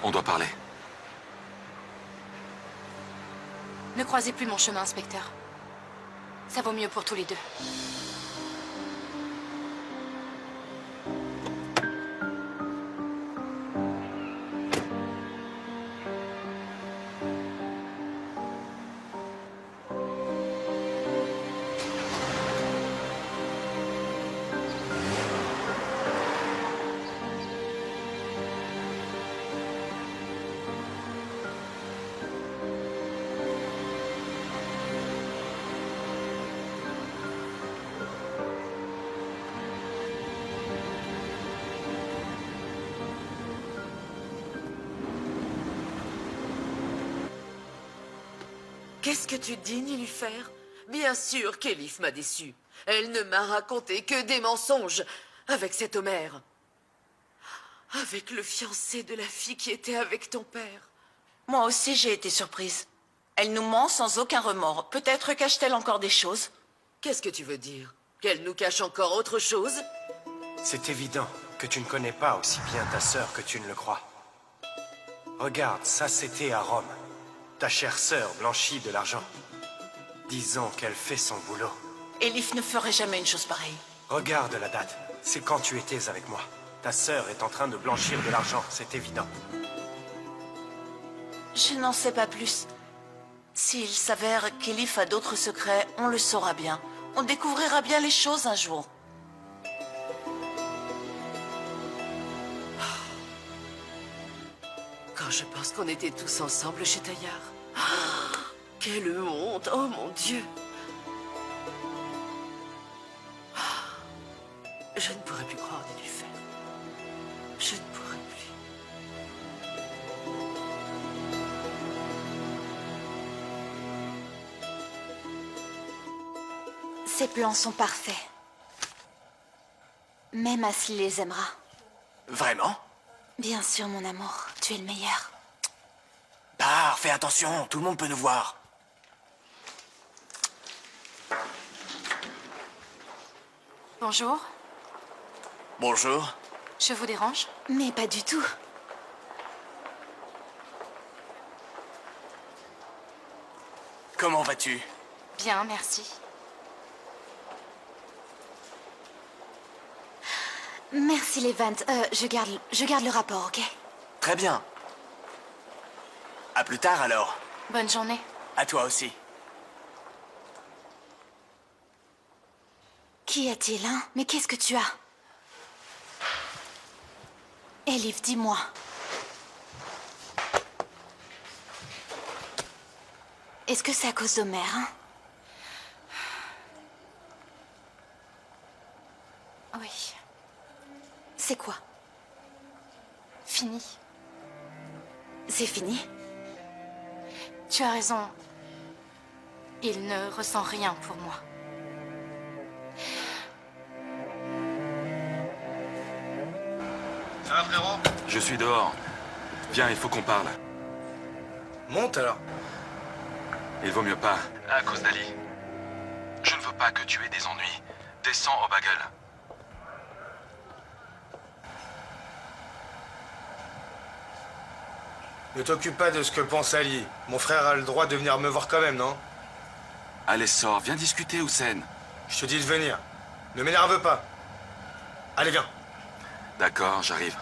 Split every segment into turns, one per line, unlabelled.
On doit parler.
Ne croisez plus mon chemin, inspecteur. Ça vaut mieux pour tous les deux.
Qu'est-ce que tu dis, Nilufer? Bien sûr qu'Elif m'a déçue. Elle ne m'a raconté que des mensonges avec cet Homer. Avec le fiancé de la fille qui était avec ton père.
Moi aussi, j'ai été surprise. Elle nous ment sans aucun remords. Peut-être cache-t-elle encore des choses.
Qu'est-ce que tu veux dire? Qu'elle nous cache encore autre chose?
C'est évident que tu ne connais pas aussi bien ta sœur que tu ne le crois. Regarde, ça c'était à Rome. Ta chère sœur blanchit de l'argent. Disons qu'elle fait son boulot.
Elif ne ferait jamais une chose pareille.
Regarde la date. C'est quand tu étais avec moi. Ta sœur est en train de blanchir de l'argent, c'est évident.
Je n'en sais pas plus. S'il s'avère qu'Elif a d'autres secrets, on le saura bien. On découvrira bien les choses un jour.
Quand je pense qu'on était tous ensemble chez Taillard. Ah, quelle honte! Oh mon Dieu! Ah, je ne pourrais plus croire Nilufer. Je ne pourrais plus.
Ces plans sont parfaits. Même Asli les aimera.
Vraiment?
Bien sûr, mon amour. Tu es le meilleur.
Pars, fais attention, tout le monde peut nous voir.
Bonjour.
Bonjour.
Je vous dérange? Mais pas du tout.
Comment vas-tu?
Bien, merci. Merci, Levant. Je garde le rapport, ok?
Très bien. À plus tard alors.
Bonne journée.
À toi aussi.
Qu'y a-t-il, hein? Mais qu'est-ce que tu as? Elif, dis-moi. Est-ce que c'est à cause d'Homer, hein? Oui. C'est quoi? Fini. C'est fini? Tu as raison. Il ne ressent rien pour moi.
Ça va, frérot? Je suis dehors. Viens, il faut qu'on parle.
Monte alors.
Il vaut mieux pas, à cause d'Ali. Je ne veux pas que tu aies des ennuis. Descends au bagel.
Ne t'occupe pas de ce que pense Ali. Mon frère a le droit de venir me voir quand même, non?
Allez, sors, viens discuter, Hussein.
Je te dis de venir. Ne m'énerve pas. Allez, viens.
D'accord, j'arrive.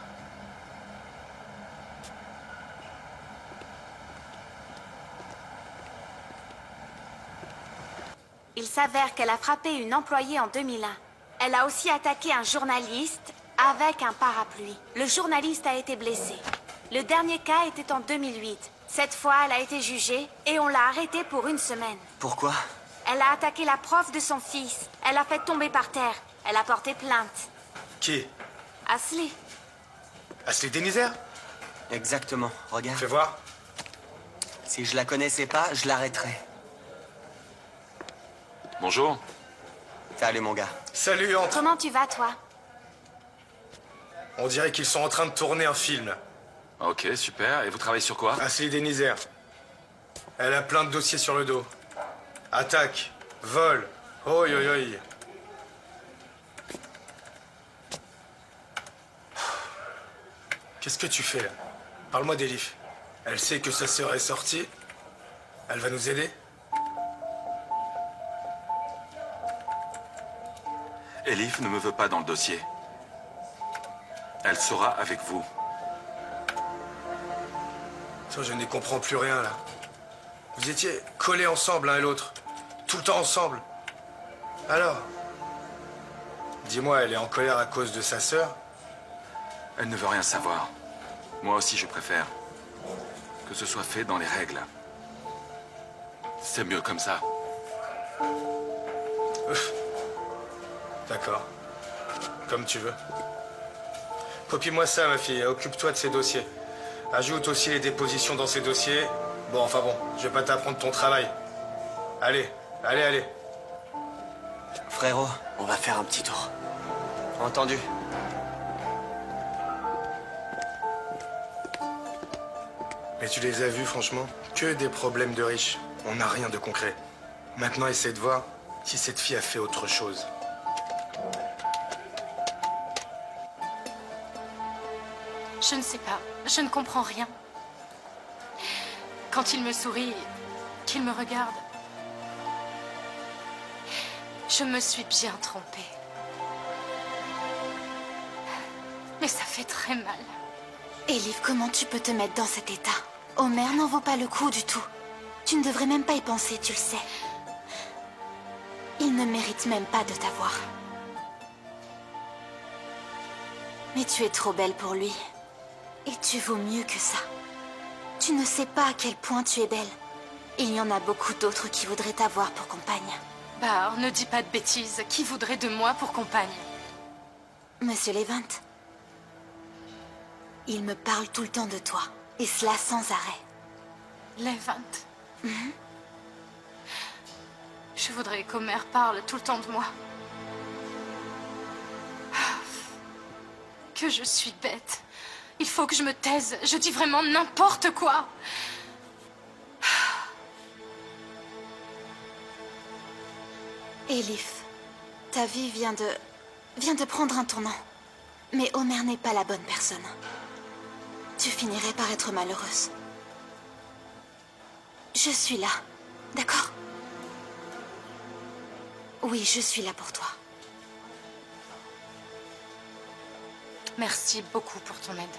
Il s'avère qu'elle a frappé une employée en 2001. Elle a aussi attaqué un journaliste avec un parapluie. Le journaliste a été blessé. Le dernier cas était en 2008. Cette fois, elle a été jugée et on l'a arrêtée pour 1 semaine.
Pourquoi?
Elle a attaqué la prof de son fils. Elle l'a fait tomber par terre. Elle a porté plainte.
Qui?
Asli.
Asli Denizer?
Exactement, regarde.
Fais voir.
Si je la connaissais pas, je l'arrêterais.
Bonjour.
Salut mon gars.
Salut, entre.
Comment tu vas, toi?
On dirait qu'ils sont en train de tourner un film.
Ok, super. Et vous travaillez sur quoi?
Asli Denizer. Elle a plein de dossiers sur le dos. Attaque, vol, oi oi oi. Qu'est-ce que tu fais là?
Parle-moi d'Elif. Elle sait que sa sœur est sortie. Elle va nous aider?
Elif ne me veut pas dans le dossier. Elle sera avec vous.
Ça, je n'y comprends plus rien, là. Vous étiez collés ensemble, l'un et l'autre. Tout le temps ensemble. Alors? Dis-moi, elle est en colère à cause de sa sœur?
Elle ne veut rien savoir. Moi aussi, je préfère que ce soit fait dans les règles. C'est mieux comme ça.
D'accord. Comme tu veux. Copie-moi ça, ma fille. Occupe-toi de ces dossiers. Ajoute aussi les dépositions dans ces dossiers. Bon, enfin bon, je vais pas t'apprendre ton travail. Allez, allez, allez.
Frérot, on va faire un petit tour. Entendu.
Mais tu les as vus, franchement? Que des problèmes de riches. On n'a rien de concret. Maintenant, essaie de voir si cette fille a fait autre chose.
Je ne sais pas. Je ne comprends rien. Quand il me sourit, qu'il me regarde, je me suis bien trompée. Mais ça fait très mal.
Elif, comment tu peux te mettre dans cet état? Omer n'en vaut pas le coup du tout. Tu ne devrais même pas y penser, tu le sais. Il ne mérite même pas de t'avoir. Mais tu es trop belle pour lui. Et tu vaux mieux que ça. Tu ne sais pas à quel point tu es belle. Il y en a beaucoup d'autres qui voudraient t'avoir pour compagne.
Bah, ne dis pas de bêtises. Qui voudrait de moi pour compagne?
Monsieur Levant, il me parle tout le temps de toi. Et cela sans arrêt.
Levant. Je voudrais qu'Omer parle tout le temps de moi. Que je suis bête. Il faut que je me taise. Je dis vraiment n'importe quoi.
Elif, ta vie vient de prendre un tournant. Mais Omer n'est pas la bonne personne. Tu finirais par être malheureuse. Je suis là, d'accord? Oui, je suis là pour toi.
Merci beaucoup pour ton aide.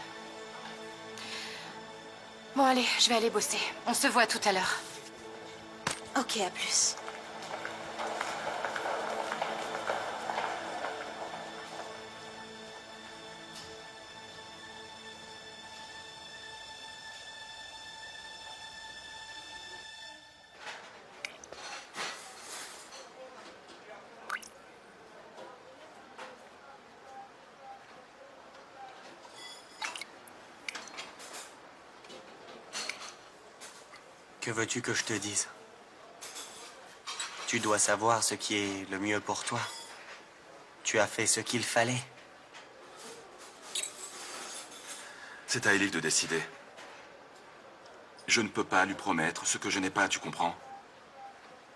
Bon, allez, je vais aller bosser. On se voit tout à l'heure.
Ok, à plus.
Que veux-tu que je te dise? Tu dois savoir ce qui est le mieux pour toi. Tu as fait ce qu'il fallait.
C'est à Elif de décider. Je ne peux pas lui promettre ce que je n'ai pas, tu comprends?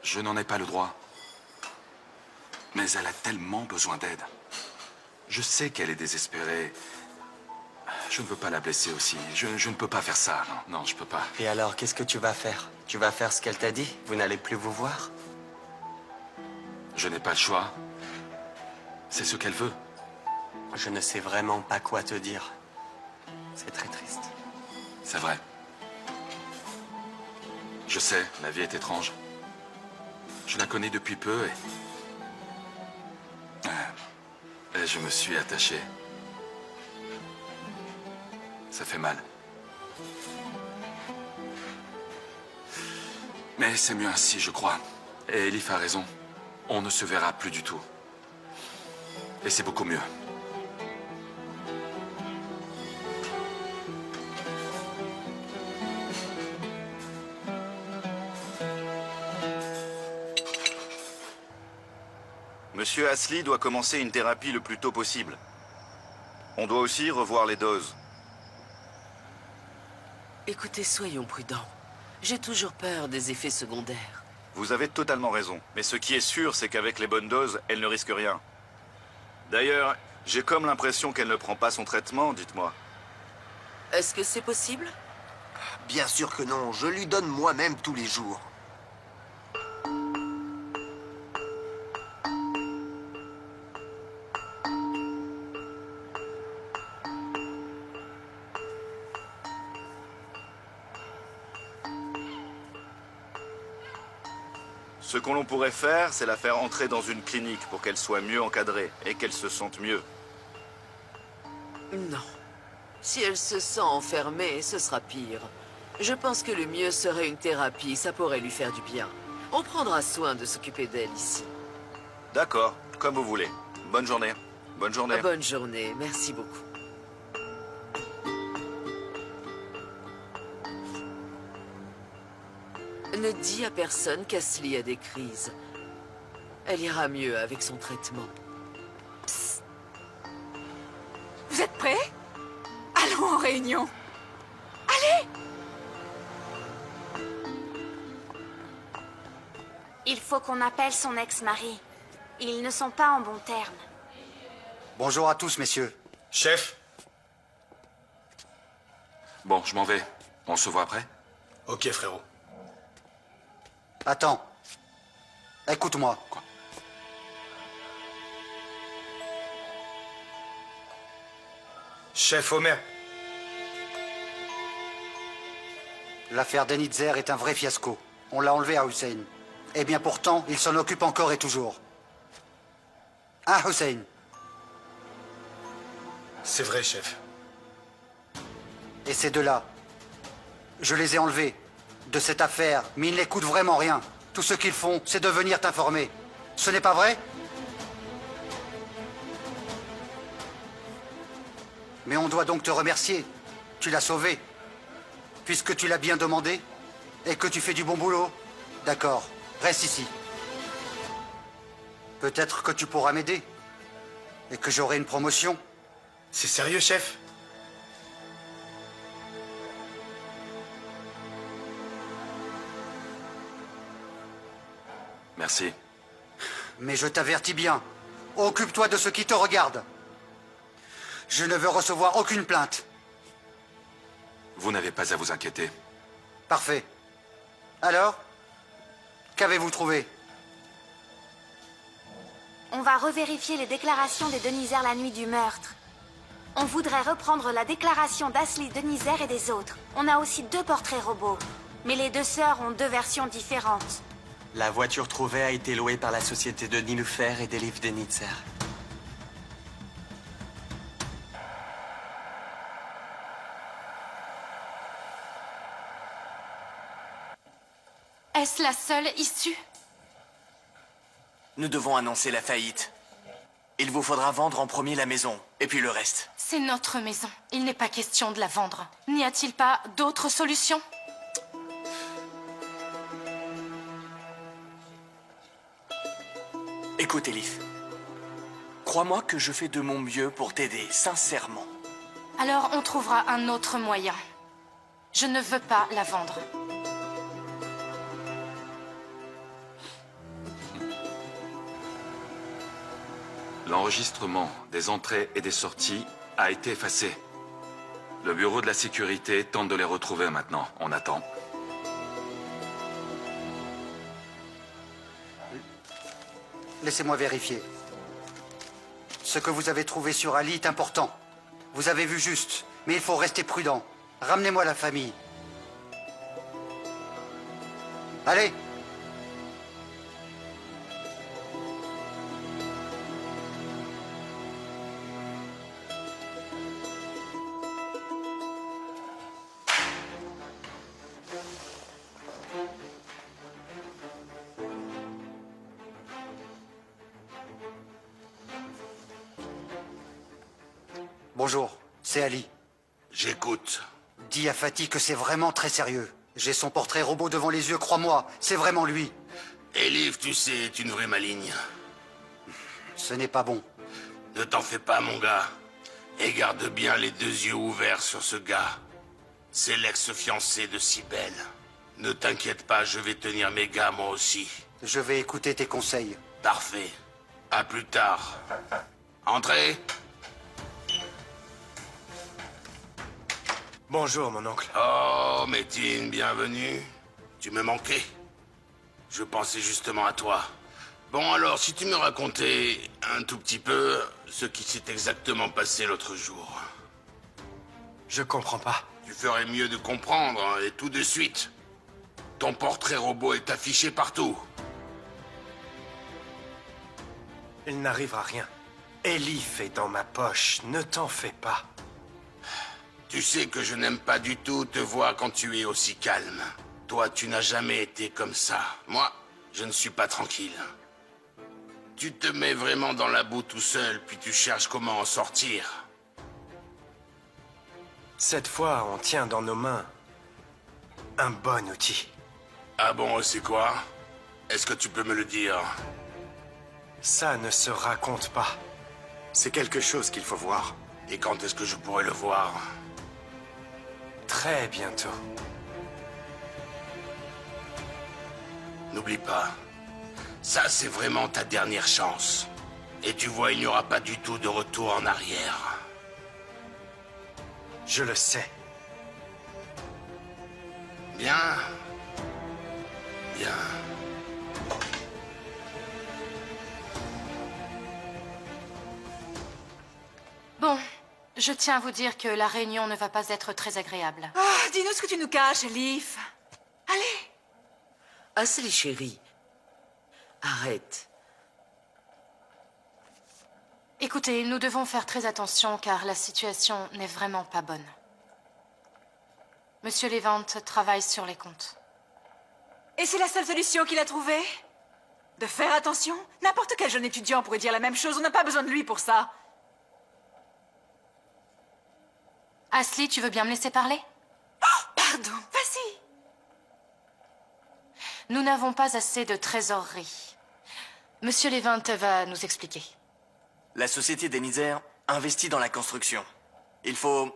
Je n'en ai pas le droit. Mais elle a tellement besoin d'aide. Je sais qu'elle est désespérée. Je ne veux pas la blesser aussi. Je ne peux pas faire ça. Non, non, je peux pas.
Et alors, qu'est-ce que tu vas faire? Tu vas faire ce qu'elle t'a dit? Vous n'allez plus vous voir?
Je n'ai pas le choix. C'est ce qu'elle veut.
Je ne sais vraiment pas quoi te dire. C'est très triste.
C'est vrai. Je sais, la vie est étrange. Je la connais depuis peu et je me suis attaché. Ça fait mal. Mais c'est mieux ainsi, je crois. Et Elif a raison. On ne se verra plus du tout. Et c'est beaucoup mieux.
Monsieur Ashley doit commencer une thérapie le plus tôt possible. On doit aussi revoir les doses.
Écoutez, soyons prudents. J'ai toujours peur des effets secondaires.
Vous avez totalement raison. Mais ce qui est sûr, c'est qu'avec les bonnes doses, elle ne risque rien. D'ailleurs, j'ai comme l'impression qu'elle ne prend pas son traitement, dites-moi.
Est-ce que c'est possible?
Bien sûr que non, je lui donne moi-même tous les jours.
Ce qu'on l'on pourrait faire, c'est la faire entrer dans une clinique pour qu'elle soit mieux encadrée et qu'elle se sente mieux.
Non. Si elle se sent enfermée, ce sera pire. Je pense que le mieux serait une thérapie, ça pourrait lui faire du bien. On prendra soin de s'occuper d'elle ici.
D'accord, comme vous voulez. Bonne journée. Bonne journée.
Bonne journée, merci beaucoup. Ne dis à personne qu'Ashley a des crises. Elle ira mieux avec son traitement.
Vous êtes prêts? Allons en réunion.
Il faut qu'on appelle son ex-mari. Ils ne sont pas en bons termes.
Bonjour à tous, messieurs.
Chef?
Bon, je m'en vais. On se voit après?
Ok, frérot.
Attends. Écoute-moi.
Quoi?
Chef Homer.
L'affaire Denitzer est un vrai fiasco. On l'a enlevé à Hussein. Eh bien pourtant, il s'en occupe encore et toujours. Hein, Hussein?
C'est vrai, chef.
Et ces deux-là, je les ai enlevés de cette affaire, mais ils n'écoutent vraiment rien. Tout ce qu'ils font, c'est de venir t'informer. Ce n'est pas vrai? Mais on doit donc te remercier. Tu l'as sauvé. Puisque tu l'as bien demandé et que tu fais du bon boulot. D'accord, reste ici. Peut-être que tu pourras m'aider. Et que j'aurai une promotion.
C'est sérieux, chef?
Merci.
Mais je t'avertis bien. Occupe-toi de ce qui te regarde. Je ne veux recevoir aucune plainte.
Vous n'avez pas à vous inquiéter.
Parfait. Alors, qu'avez-vous trouvé?
On va revérifier les déclarations des Denitzer la nuit du meurtre. On voudrait reprendre la déclaration d'Ashley Denitzer et des autres. On a aussi 2 portraits robots. Mais les 2 sœurs ont 2 versions différentes.
La voiture trouvée a été louée par la société de Niloufer et d'Elif Denitzer.
Est-ce la seule issue?
Nous devons annoncer la faillite. Il vous faudra vendre en premier la maison, et puis le reste.
C'est notre maison. Il n'est pas question de la vendre. N'y a-t-il pas d'autres solutions?
Écoute, Elif. Crois-moi que je fais de mon mieux pour t'aider, sincèrement.
Alors on trouvera un autre moyen. Je ne veux pas la vendre.
L'enregistrement des entrées et des sorties a été effacé. Le bureau de la sécurité tente de les retrouver maintenant. On attend.
Laissez-moi vérifier. Ce que vous avez trouvé sur Ali est important. Vous avez vu juste, mais il faut rester prudent. Ramenez-moi la famille. Allez! Bonjour, c'est Ali.
J'écoute.
Dis à Fatih que c'est vraiment très sérieux. J'ai son portrait robot devant les yeux, crois-moi, c'est vraiment lui.
Elif, tu sais, est une vraie maligne.
Ce n'est pas bon.
Ne t'en fais pas, mon gars. Et garde bien les 2 yeux ouverts sur ce gars. C'est l'ex-fiancé de Cybèle. Ne t'inquiète pas, je vais tenir mes gars, moi aussi.
Je vais écouter tes conseils.
Parfait. À plus tard. Entrez.
Bonjour, mon oncle.
Oh, Métine, bienvenue. Tu me manquais. Je pensais justement à toi. Bon, alors, si tu me racontais un tout petit peu ce qui s'est exactement passé l'autre jour.
Je comprends pas.
Tu ferais mieux de comprendre, hein, et tout de suite. Ton portrait robot est affiché partout.
Il n'arrivera rien. Elif est dans ma poche, ne t'en fais pas.
Tu sais que je n'aime pas du tout te voir quand tu es aussi calme. Toi, tu n'as jamais été comme ça. Moi, je ne suis pas tranquille. Tu te mets vraiment dans la boue tout seul, puis tu cherches comment en sortir.
Cette fois, on tient dans nos mains un bon outil.
Ah bon, c'est quoi? Est-ce que tu peux me le dire?
Ça ne se raconte pas. C'est quelque chose qu'il faut voir.
Et quand est-ce que je pourrai le voir?
Très bientôt.
N'oublie pas, ça c'est vraiment ta dernière chance. Et tu vois, il n'y aura pas du tout de retour en arrière.
Je le sais.
Bien. Bien.
Bon, je tiens à vous dire que la réunion ne va pas être très agréable.
Ah, dis-nous ce que tu nous caches, Elif. Allez. Asli, chérie. Arrête.
Écoutez, nous devons faire très attention car la situation n'est vraiment pas bonne. Monsieur Levant travaille sur les comptes.
Et c'est la seule solution qu'il a trouvée? De faire attention? N'importe quel jeune étudiant pourrait dire la même chose, on n'a pas besoin de lui pour ça.
Asli, tu veux bien me laisser parler?
Oh, pardon, vas-y.
Nous n'avons pas assez de trésorerie. Monsieur Levant va nous expliquer.
La société d'Enizer investit dans la construction. Il faut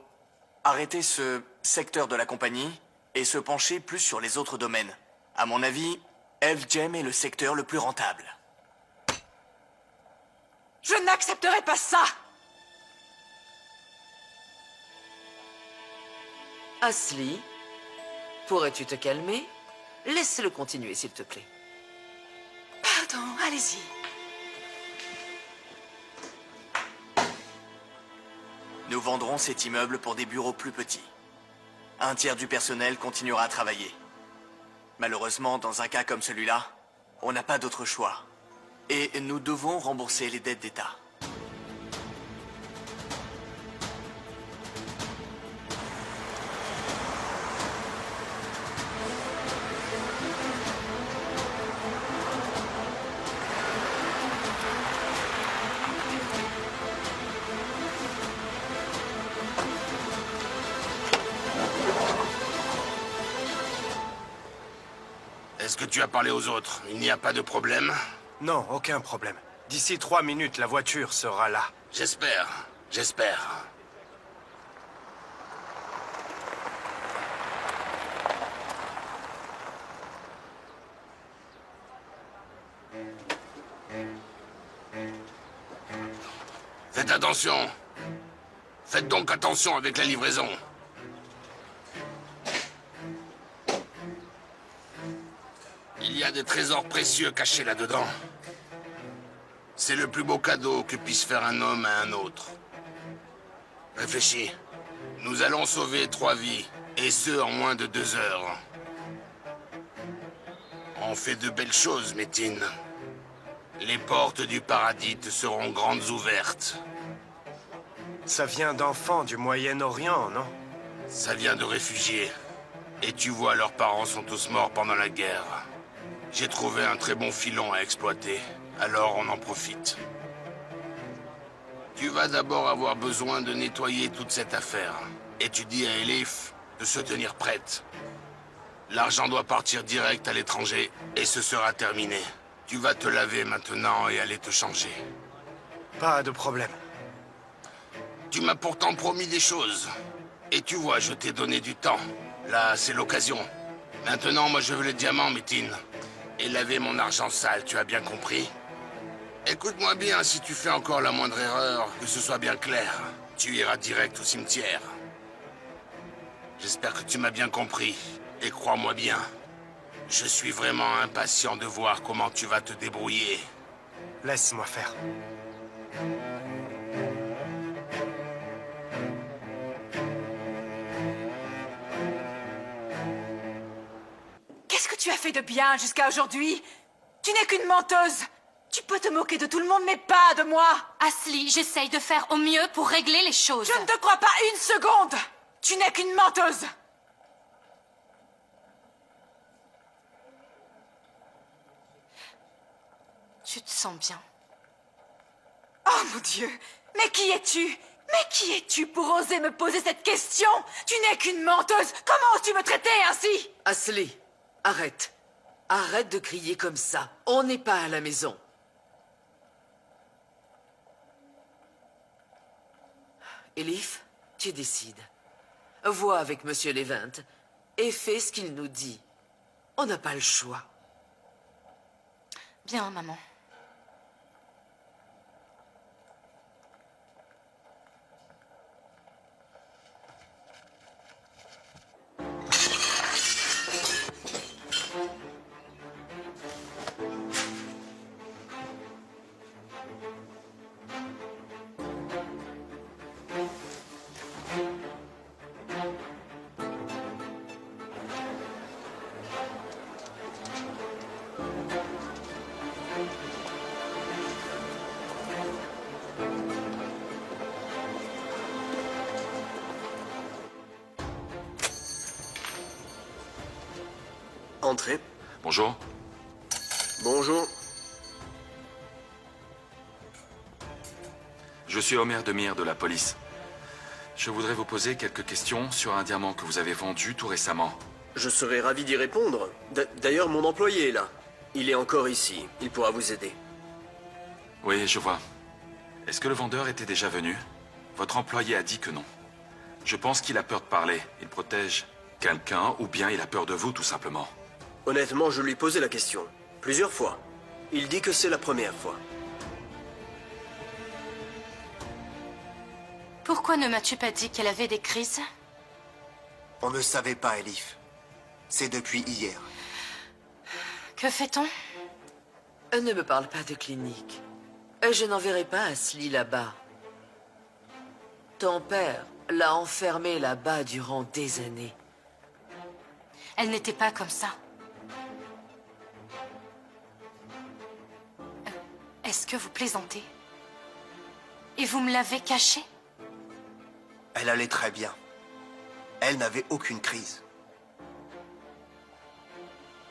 arrêter ce secteur de la compagnie et se pencher plus sur les autres domaines. À mon avis, Elfgem est le secteur le plus rentable.
Je n'accepterai pas ça!
Asli, pourrais-tu te calmer? Laisse-le continuer, s'il te plaît.
Pardon, allez-y.
Nous vendrons cet immeuble pour des bureaux plus petits. Un tiers du personnel continuera à travailler. Malheureusement, dans un cas comme celui-là, on n'a pas d'autre choix. Et nous devons rembourser les dettes d'État.
Est-ce que tu as parlé aux autres? Il n'y a pas de problème?
Non, aucun problème. D'ici 3 minutes, la voiture sera là.
J'espère. J'espère. Faites attention. Faites donc attention avec la livraison. Il y a des trésors précieux cachés là-dedans. C'est le plus beau cadeau que puisse faire un homme à un autre. Réfléchis. Nous allons sauver 3 vies, et ce en moins de 2 heures. On fait de belles choses, Métine. Les portes du paradis te seront grandes ouvertes.
Ça vient d'enfants du Moyen-Orient, non?
Ça vient de réfugiés. Et tu vois, leurs parents sont tous morts pendant la guerre. J'ai trouvé un très bon filon à exploiter, alors on en profite. Tu vas d'abord avoir besoin de nettoyer toute cette affaire. Et tu dis à Elif de se tenir prête. L'argent doit partir direct à l'étranger, et ce sera terminé. Tu vas te laver maintenant et aller te changer.
Pas de problème.
Tu m'as pourtant promis des choses. Et tu vois, je t'ai donné du temps. Là, c'est l'occasion. Maintenant, moi, je veux les diamants, Métine. Et laver mon argent sale, tu as bien compris? Écoute-moi bien, si tu fais encore la moindre erreur, que ce soit bien clair. Tu iras direct au cimetière. J'espère que tu m'as bien compris. Et crois-moi bien, je suis vraiment impatient de voir comment tu vas te débrouiller.
Laisse-moi faire.
Qu'est-ce que tu as fait de bien jusqu'à aujourd'hui? Tu n'es qu'une menteuse. Tu peux te moquer de tout le monde, mais pas de moi.
Ashley, j'essaye de faire au mieux pour régler les choses.
Je ne te crois pas une seconde. Tu n'es qu'une menteuse.
Tu te sens bien?
Oh mon Dieu. Mais qui es-tu? Mais qui es-tu pour oser me poser cette question? Tu n'es qu'une menteuse. Comment oses-tu me traiter ainsi?
Ashley, arrête. Arrête de crier comme ça. On n'est pas à la maison. Elif, tu décides. Vois avec Monsieur Levent et fais ce qu'il nous dit. On n'a pas le choix.
Bien, maman.
Entrez.
Bonjour.
Bonjour.
Je suis Homer Demir de la police. Je voudrais vous poser quelques questions sur un diamant que vous avez vendu tout récemment.
Je serais ravi d'y répondre. D'ailleurs, mon employé est là. Il est encore ici. Il pourra vous aider.
Oui, je vois. Est-ce que le vendeur était déjà venu? Votre employé a dit que non. Je pense qu'il a peur de parler. Il protège quelqu'un ou bien il a peur de vous, tout simplement.
Honnêtement, je lui ai posé la question. Plusieurs fois. Il dit que c'est la première fois.
Pourquoi ne m'as-tu pas dit qu'elle avait des crises?
On ne savait pas, Elif. C'est depuis hier.
Que fait-on?
Ne me parle pas de clinique. Je n'enverrai pas Ashley là-bas. Ton père l'a enfermée là-bas durant des années.
Elle n'était pas comme ça. Est-ce que vous plaisantez? Et vous me l'avez cachée?
Elle allait très bien. Elle n'avait aucune crise.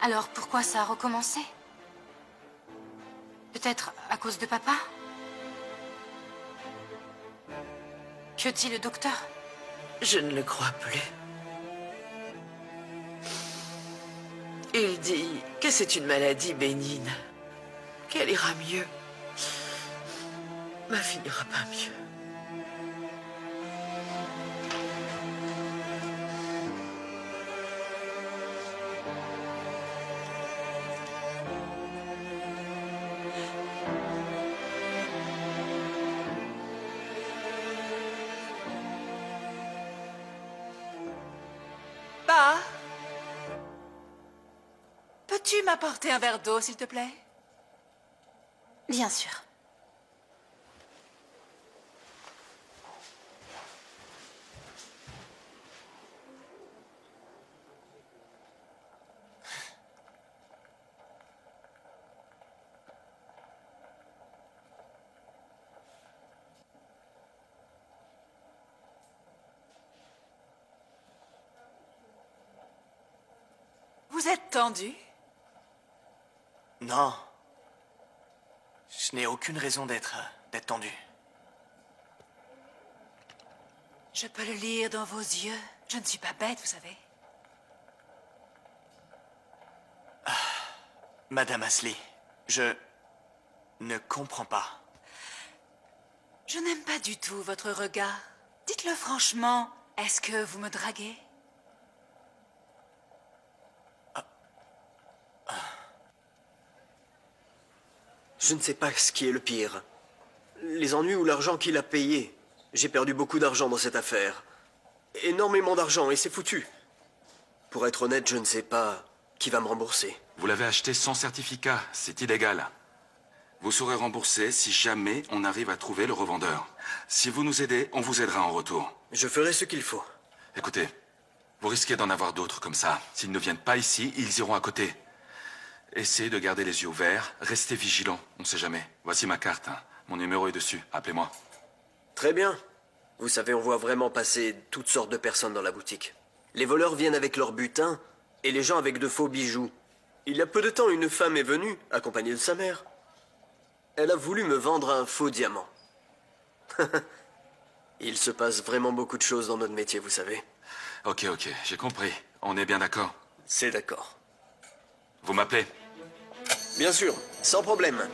Alors pourquoi ça a recommencé? Peut-être à cause de papa? Que dit le docteur?
Je ne le crois plus. Il dit que c'est une maladie bénigne, qu'elle ira mieux. Ma fille n'ira pas mieux.
Bah, peux-tu m'apporter un verre d'eau, s'il te plaît?
Bien sûr.
Vous êtes tendu?
Non. Je n'ai aucune raison d'être tendu.
Je peux le lire dans vos yeux. Je ne suis pas bête, vous savez.
Madame Ashley, je ne comprends pas.
Je n'aime pas du tout votre regard. Dites-le franchement. Est-ce que vous me draguez?
Je ne sais pas ce qui est le pire. Les ennuis ou l'argent qu'il a payé. J'ai perdu beaucoup d'argent dans cette affaire. énormément d'argent et c'est foutu. Pour être honnête, je ne sais pas qui va me rembourser.
Vous l'avez acheté sans certificat, c'est illégal. Vous serez remboursé si jamais on arrive à trouver le revendeur. Si vous nous aidez, on vous aidera en retour.
Je ferai ce qu'il faut.
Écoutez, vous risquez d'en avoir d'autres comme ça. S'ils ne viennent pas ici, ils iront à côté. Essayez de garder les yeux ouverts, restez vigilants, on ne sait jamais. Voici ma carte, hein. Mon numéro est dessus, appelez-moi.
Très bien. Vous savez, on voit vraiment passer toutes sortes de personnes dans la boutique. Les voleurs viennent avec leur butin, et les gens avec de faux bijoux. Il y a peu de temps, une femme est venue, accompagnée de sa mère. Elle a voulu me vendre un faux diamant. Il se passe vraiment beaucoup de choses dans notre métier, vous savez.
Ok, j'ai compris. On est bien d'accord.
C'est d'accord.
Vous m'appelez?
Bien sûr, sans problème.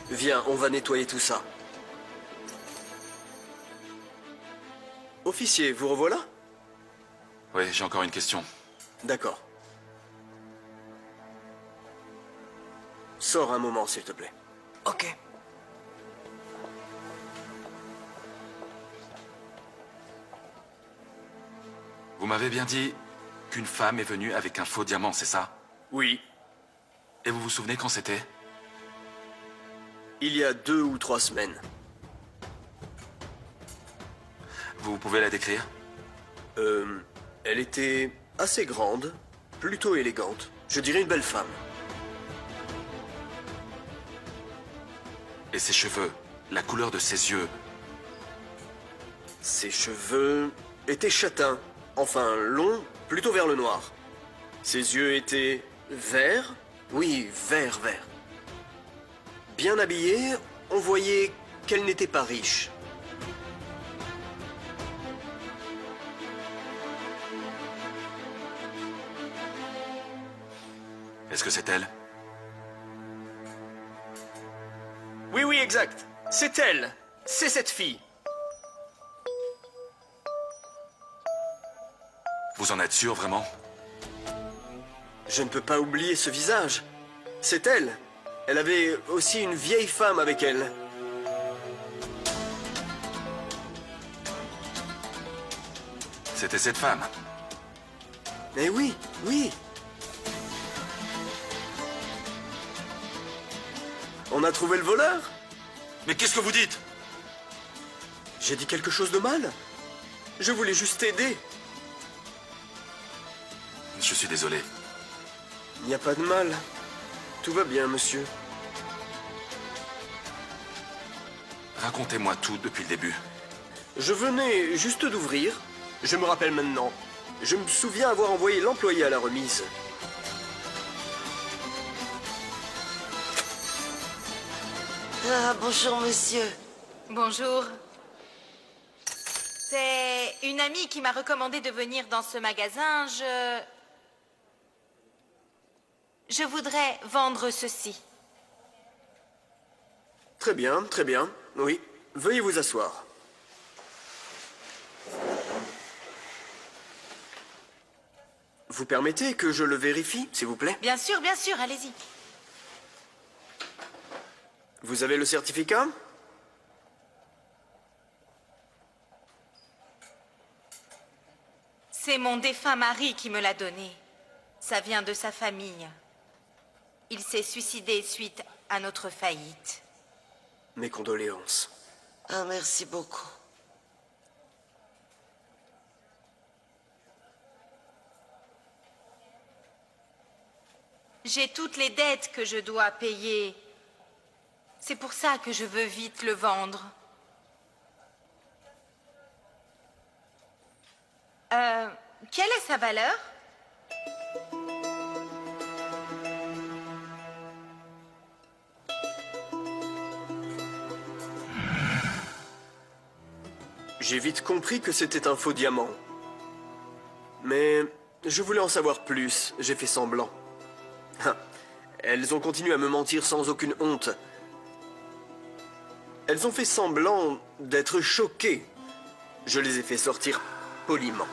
Viens, on va nettoyer tout ça. Officier, vous revoilà?
Oui, j'ai encore une question.
D'accord. Sors un moment, s'il te plaît.
Ok.
Vous m'avez bien dit qu'une femme est venue avec un faux diamant, c'est ça?
Oui.
Et vous vous souvenez quand c'était?
Il y a 2 ou 3 semaines.
Vous pouvez la décrire?
Elle était assez grande, plutôt élégante. Je dirais une belle femme.
Et ses cheveux, la couleur de ses yeux.
Ses cheveux étaient châtains, enfin longs, plutôt vers le noir. Ses yeux étaient verts, oui, vert. Bien habillée, on voyait qu'elle n'était pas riche.
Est-ce que c'est elle?
Oui, exact. C'est elle. C'est cette fille.
Vous en êtes sûr, vraiment?
Je ne peux pas oublier ce visage. C'est elle. Elle avait aussi une vieille femme avec elle.
C'était cette femme.
Mais oui. On a trouvé le voleur?
Mais qu'est-ce que vous dites?
J'ai dit quelque chose de mal? Je voulais juste t'aider.
Je suis désolé.
Il n'y a pas de mal. Tout va bien, monsieur.
Racontez-moi tout depuis le début.
Je venais juste d'ouvrir. Je me rappelle maintenant. Je me souviens avoir envoyé l'employé à la remise.
Ah, bonjour, monsieur.
Bonjour. C'est une amie qui m'a recommandé de venir dans ce magasin. Je voudrais vendre ceci.
Très bien. Oui. Veuillez vous asseoir. Vous permettez que je le vérifie, s'il vous plaît?
Bien sûr, allez-y.
Vous avez le certificat?
C'est mon défunt mari qui me l'a donné. Ça vient de sa famille. Il s'est suicidé suite à notre faillite.
Mes condoléances.
Ah, merci beaucoup.
J'ai toutes les dettes que je dois payer. C'est pour ça que je veux vite le vendre.
Quelle est sa valeur?
J'ai vite compris que c'était un faux diamant. Mais je voulais en savoir plus, j'ai fait semblant. Elles ont continué à me mentir sans aucune honte. Elles ont fait semblant d'être choquées. Je les ai fait sortir poliment.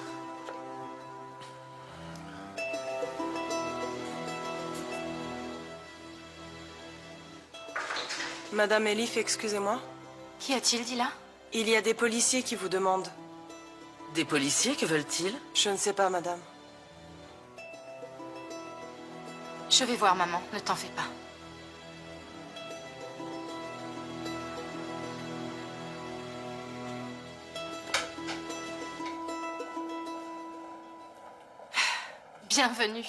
Madame Elif, excusez-moi.
Qu'y a-t-il, Dila?
Il y a des policiers qui vous demandent.
Des policiers, que veulent-ils?
Je ne sais pas, madame.
Je vais voir, maman. Ne t'en fais pas. Bienvenue.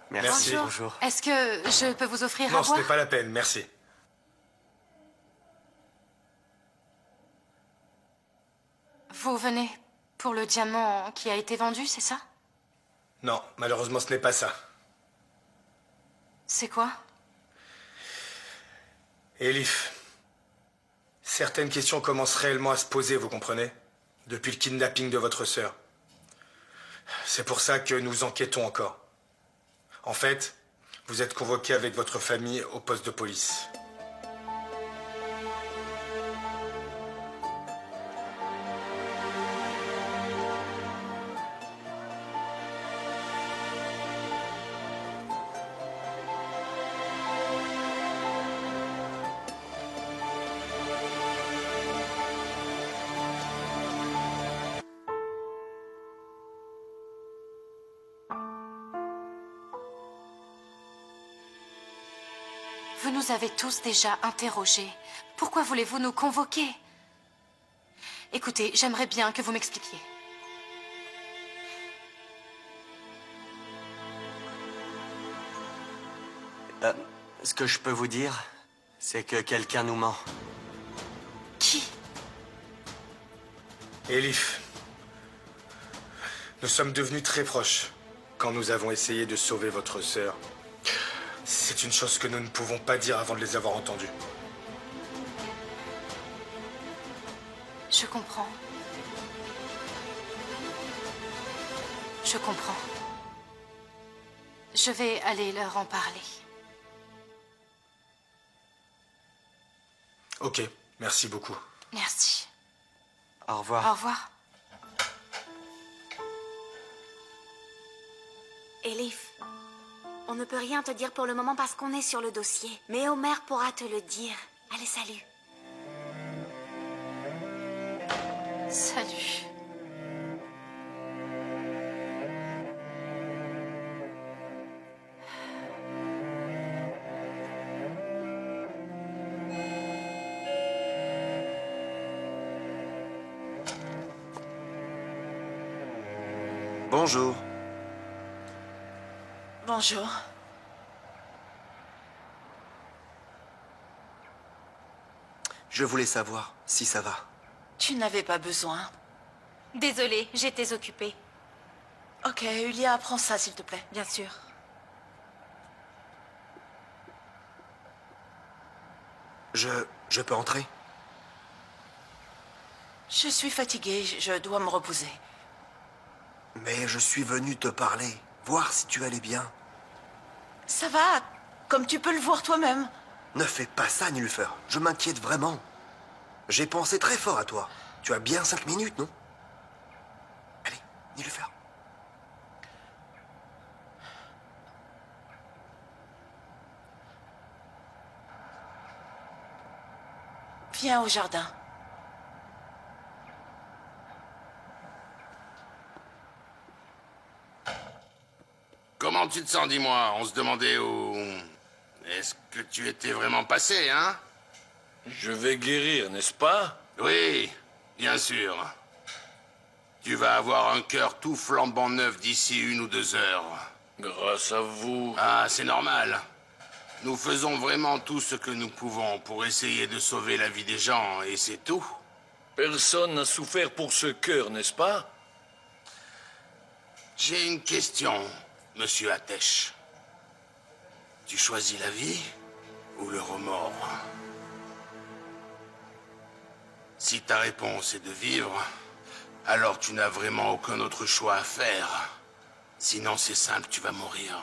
Merci.
Bonjour. Est-ce que je peux vous offrir à
Non,
boire?
ce n'est pas la peine, merci.
Vous venez pour le diamant qui a été vendu, c'est ça?
Non, malheureusement, ce n'est pas ça.
C'est quoi?
Elif, certaines questions commencent réellement à se poser, vous comprenez? Depuis le kidnapping de votre sœur. C'est pour ça que nous enquêtons encore. En fait, vous êtes convoqué avec votre famille au poste de police.
Vous nous avez tous déjà interrogés. Pourquoi voulez-vous nous convoquer? Écoutez, j'aimerais bien que vous m'expliquiez.
Ce que je peux vous dire, c'est que quelqu'un nous ment.
Qui?
Elif, nous sommes devenus très proches quand nous avons essayé de sauver votre sœur. C'est une chose que nous ne pouvons pas dire avant de les avoir entendus.
Je comprends. Je comprends. Je vais aller leur en parler.
Ok, merci beaucoup.
Merci.
Au revoir.
Au revoir.
Elif, on ne peut rien te dire pour le moment parce qu'on est sur le dossier. Mais Homer pourra te le dire. Allez, salut.
Salut.
Bonjour.
Bonjour.
Je voulais savoir si ça va.
Tu n'avais pas besoin.
Désolée, j'étais occupée.
Ok, Ulia, prends ça, s'il te plaît.
Bien sûr.
Je peux entrer?
Je suis fatiguée, je dois me reposer.
Mais je suis venu te parler, voir si tu allais bien.
Ça va, comme tu peux le voir toi-même.
Ne fais pas ça, Nilüfer. Je m'inquiète vraiment. J'ai pensé très fort à toi. Tu as bien 5 minutes, non? Allez, Nilüfer.
Viens au jardin.
Comment tu te sens, dis-moi? On se demandait où... Est-ce que tu étais vraiment passé, hein?
Je vais guérir, n'est-ce pas?
Oui, bien sûr. Tu vas avoir un cœur tout flambant neuf d'ici 1 ou 2 heures.
Grâce à vous.
Ah, c'est normal. Nous faisons vraiment tout ce que nous pouvons pour essayer de sauver la vie des gens, et c'est tout.
Personne n'a souffert pour ce cœur, n'est-ce pas?
J'ai une question, monsieur Atesh. Tu choisis la vie ou le remords? Si ta réponse est de vivre, alors tu n'as vraiment aucun autre choix à faire. Sinon, c'est simple, tu vas mourir.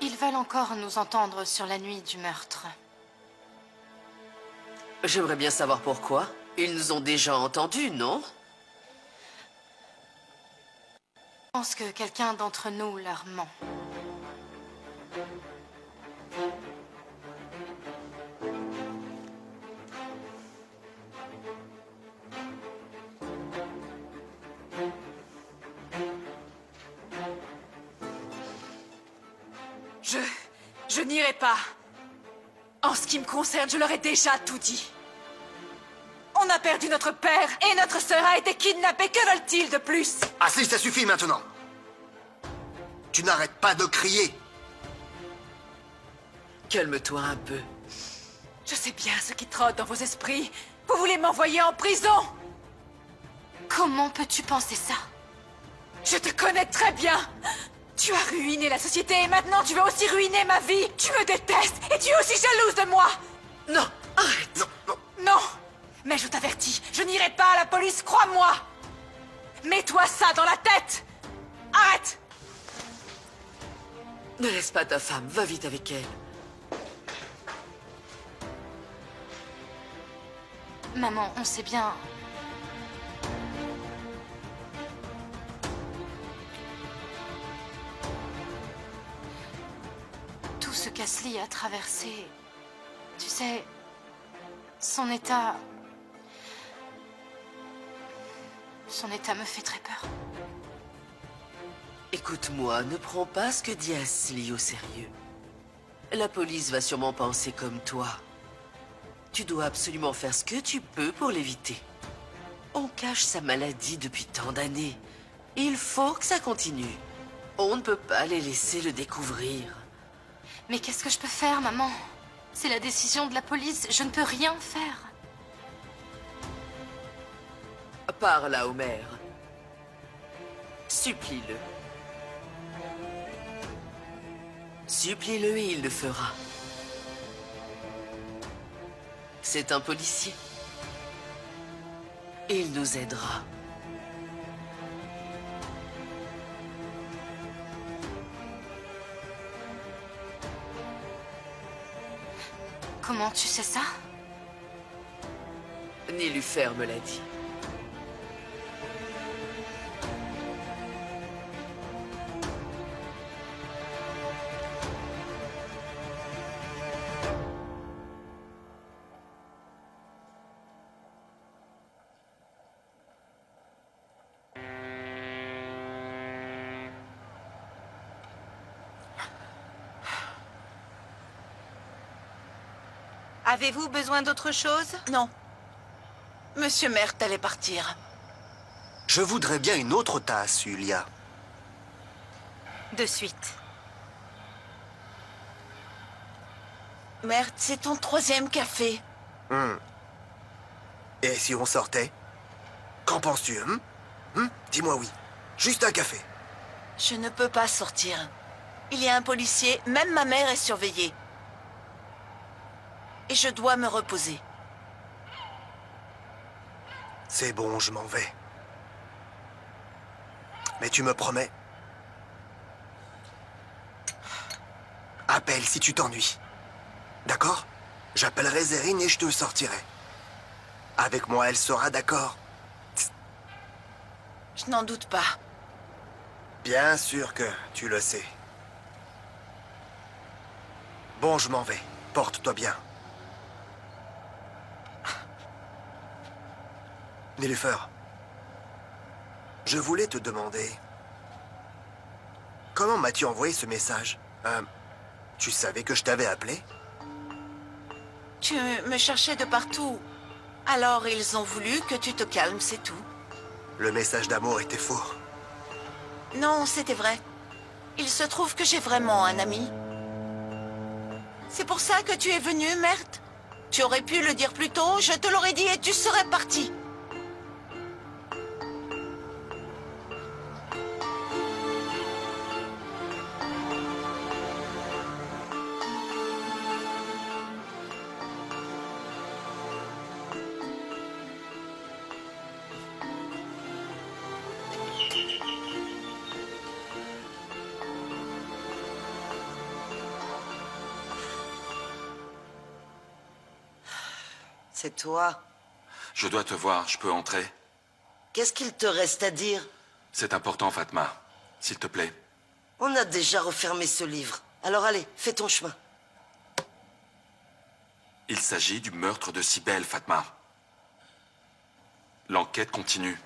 Ils veulent encore nous entendre sur la nuit du meurtre.
J'aimerais bien savoir pourquoi. Ils nous ont déjà entendus, non?
Je pense que quelqu'un d'entre nous leur ment.
Je n'irai pas. En ce qui me concerne, je leur ai déjà tout dit. On a perdu notre père et notre sœur a été kidnappée. Que veulent-ils de plus?
Assez, ça suffit maintenant. Tu n'arrêtes pas de crier.
Calme-toi un peu.
Je sais bien ce qui trotte dans vos esprits. Vous voulez m'envoyer en prison?
Comment peux-tu penser ça?
Je te connais très bien. Tu as ruiné la société et maintenant tu veux aussi ruiner ma vie. Tu me détestes et tu es aussi jalouse de moi.
Non, arrête.
Non, non.
Non. Mais je t'avertis, je n'irai pas à la police, crois-moi. Mets-toi ça dans la tête. Arrête.
Ne laisse pas ta femme, va vite avec elle.
Maman, on sait bien... Tout ce qu'Asli a traversé... Tu sais... Son état me fait très peur.
Écoute-moi, ne prends pas ce que dit Asli au sérieux. La police va sûrement penser comme toi. Tu dois absolument faire ce que tu peux pour l'éviter. On cache sa maladie depuis tant d'années. Il faut que ça continue. On ne peut pas les laisser le découvrir.
Mais qu'est-ce que je peux faire, maman? C'est la décision de la police, je ne peux rien faire.
Parle à Homer. Supplie-le. Supplie-le et il le fera. C'est un policier. Il nous aidera.
Comment tu sais ça?
Nilufer me l'a dit.
Avez-vous besoin d'autre chose? Non. Monsieur Mert allait partir.
Je voudrais bien une autre tasse, Yulia.
De suite. Mert, c'est ton 3e café.
Et si on sortait? Qu'en penses-tu, Dis-moi oui. Juste un café.
Je ne peux pas sortir. Il y a un policier, même ma mère est surveillée. Et je dois me reposer.
C'est bon, je m'en vais. Mais tu me promets? Appelle si tu t'ennuies. D'accord? J'appellerai Zerine et je te sortirai. Avec moi, elle sera d'accord.
Je n'en doute pas.
Bien sûr que tu le sais. Bon, je m'en vais. Porte-toi bien. Nilufer, je voulais te demander... Comment m'as-tu envoyé ce message? Tu savais que je t'avais appelé?
Tu me cherchais de partout. Alors ils ont voulu que tu te calmes, c'est tout.
Le message d'amour était faux.
Non, c'était vrai. Il se trouve que j'ai vraiment un ami. C'est pour ça que tu es venu, merde? Tu aurais pu le dire plus tôt, je te l'aurais dit et tu serais parti.
C'est toi.
Je dois te voir, je peux entrer?
Qu'est-ce qu'il te reste à dire?
C'est important, Fatma. S'il te plaît.
On a déjà refermé ce livre. Alors allez, fais ton chemin.
Il s'agit du meurtre de Cybèle, Fatma. L'enquête continue.